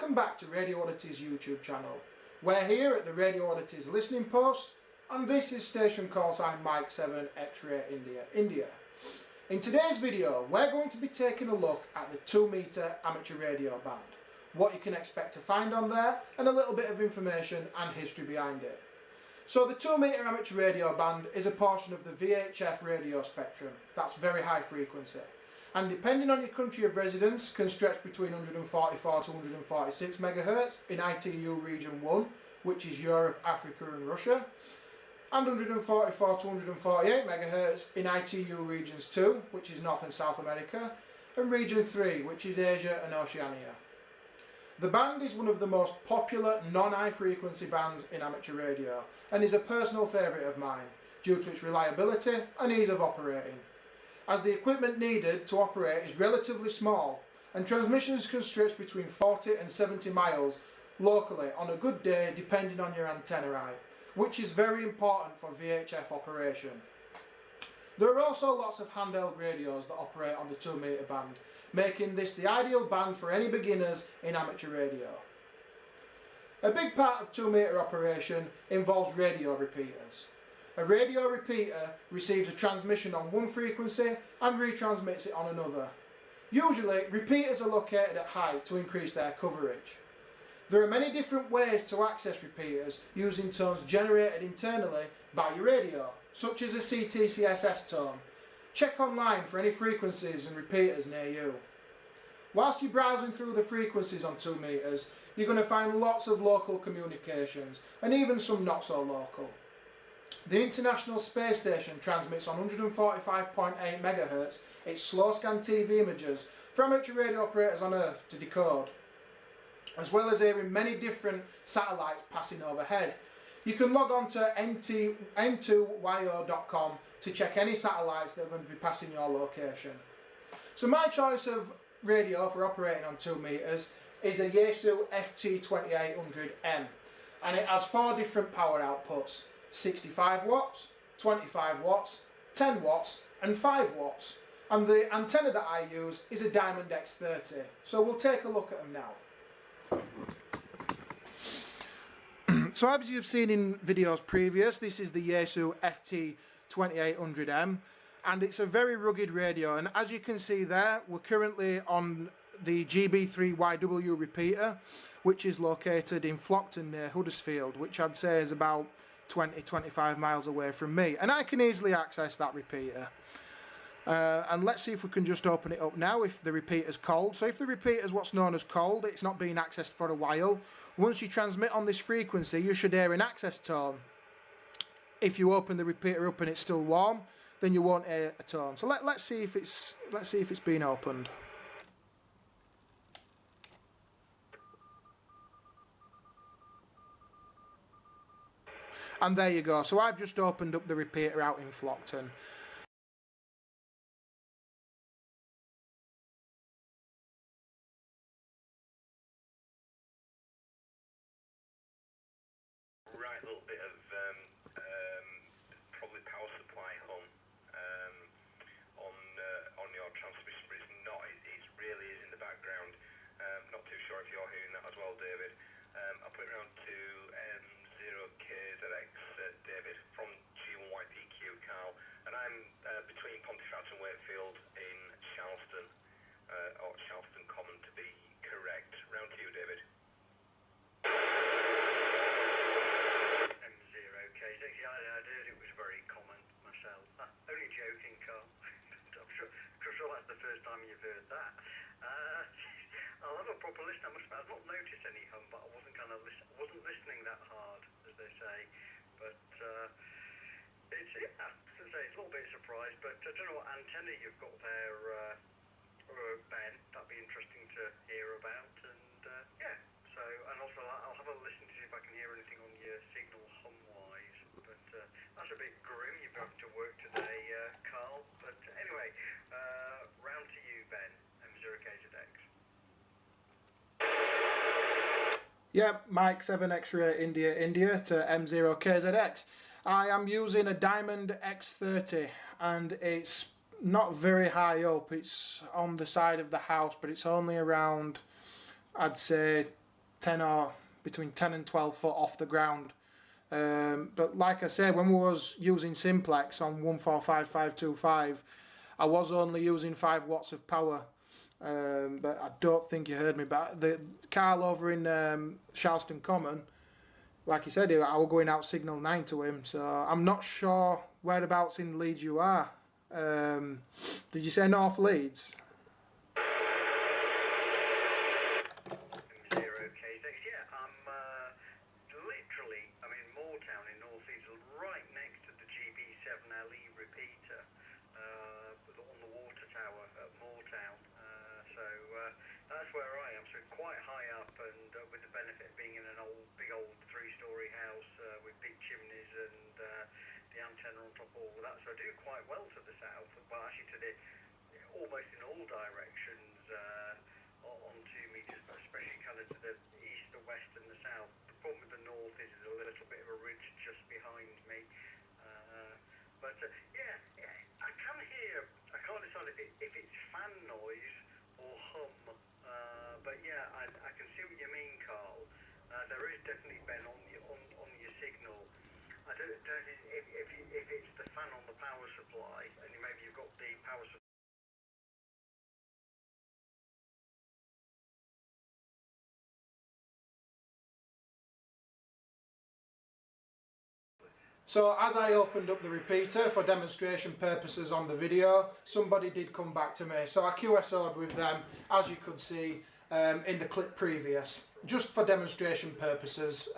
Welcome back to Radio Oddities YouTube channel. We're here at the Radio Oddities listening post, and this is station call sign Mike 7 X-ray India. In today's video, we're going to be taking a look at the 2 metre amateur radio band, what you can expect to find on there, and a little bit of information and history behind it. So the 2 metre amateur radio band is a portion of the VHF radio spectrum. That's very high frequency, and depending on your country of residence can stretch between 144 to 146 MHz in ITU region 1, which is Europe, Africa and Russia, and 144 to 148 MHz in ITU regions 2, which is North and South America, and region 3, which is Asia and Oceania. The band is one of the most popular non-high frequency bands in amateur radio and is a personal favourite of mine due to its reliability and ease of operating, as the equipment needed to operate is relatively small and transmissions can stretch between 40 and 70 miles locally on a good day depending on your antenna height, which is very important for VHF operation. There are also lots of handheld radios that operate on the 2 metre band, making this the ideal band for any beginners in amateur radio. A big part of 2 metre operation involves radio repeaters. A radio repeater receives a transmission on one frequency and retransmits it on another. Usually, repeaters are located at height to increase their coverage. There are many different ways to access repeaters using tones generated internally by your radio, such as a CTCSS tone. Check online for any frequencies and repeaters near you. Whilst you're browsing through the frequencies on 2 metres, you're going to find lots of local communications and even some not so local. The International Space Station transmits on 145.8 MHz its slow scan TV images for amateur radio operators on Earth to decode, as well as hearing many different satellites passing overhead. You can log on to n2yo.com to check any satellites that are going to be passing your location. So my choice of radio for operating on 2 metres is a Yaesu FT2800M, and it has 4 different power outputs: 65 watts, 25 watts, 10 watts and 5 watts. And the antenna that I use is a Diamond X30. So we'll take a look at them now. So as you've seen in videos previous, this is the Yaesu FT2800M, and it's a very rugged radio, and as you can see there, we're currently on the GB3YW repeater, which is located in Flockton near Huddersfield, which I'd say is about 20-25 miles away from me, and I can easily access that repeater. And let's see if we can just open it up now if the repeater's cold. So if the repeater's what's known as cold, it's not been accessed for a while. Once you transmit on this frequency, you should hear an access tone. If you open the repeater up and it's still warm, then you won't hear a tone. So let's see if it's been opened. And there you go. So I've just opened up the repeater out in Flockton. Right, a little bit of probably power supply hum on your transmission, but it's not. It really is in the background. Not too sure if you're hearing that as well, David. I'll put it around to M0KZX, David, from G1YPQ, Carl, and I'm between Pontefract and Wakefield in Charleston, or Charleston Common to be correct. Round to you, David. M0KZX, yeah, I heard it was very common myself. Only joking, Carl. I'm sure that's the first time you've heard that. I'll have a proper listen. I've not noticed any hum, but I wasn't listening that hard, as they say. But it's a little bit surprised. But I don't know what antenna you've got there, Ben. That'd be interesting to hear about. And yeah. So, and also I'll have a listen to see if I can hear anything on your signal hum-wise. But that's a bit grim. You've got to work today, Carl. But anyway, round to you, Ben. M0KZX. Yeah, Mike 7 X-ray India to M0KZX. I am using a Diamond X30 and it's not very high up. It's on the side of the house, but it's only around, I'd say, between 10 and 12 foot off the ground. But like I said, when we was using simplex on 145525, I was only using 5 watts of power. But I don't think you heard me. But the Carl over in Charleston Common, like he said, I was going out signal 9 to him. So I'm not sure whereabouts in Leeds you are. Did you say North Leeds? Repeater on the water tower at Moortown, so that's where I am, so quite high up, and with the benefit of being in an big old 3-storey house with big chimneys and the antenna on top of all that, so I do quite well to the south, well actually to the almost in all directions on 2 metres, but especially kind of to the east, the west and the south. The problem with the north is there's a little bit of a ridge just behind me. But yeah, I can hear, I can't decide if it's fan noise or hum, but yeah, I can see what you mean, Carl. There is definitely Ben on your signal. I don't know if it's the fan on the power supply, and maybe you've got the power supply. So as I opened up the repeater for demonstration purposes on the video, somebody did come back to me. So I QSO'd with them, as you could see in the clip previous, just for demonstration purposes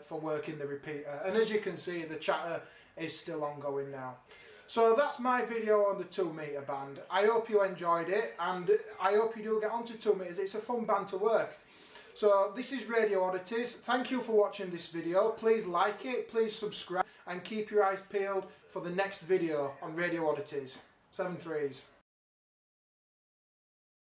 for working the repeater. And as you can see, the chatter is still ongoing now. So that's my video on the 2 metre band. I hope you enjoyed it, and I hope you do get onto 2 metres. It's a fun band to work. So this is Radio Oddities. Thank you for watching this video. Please like it, please subscribe, and keep your eyes peeled for the next video on Radio Oddities. 7 threes.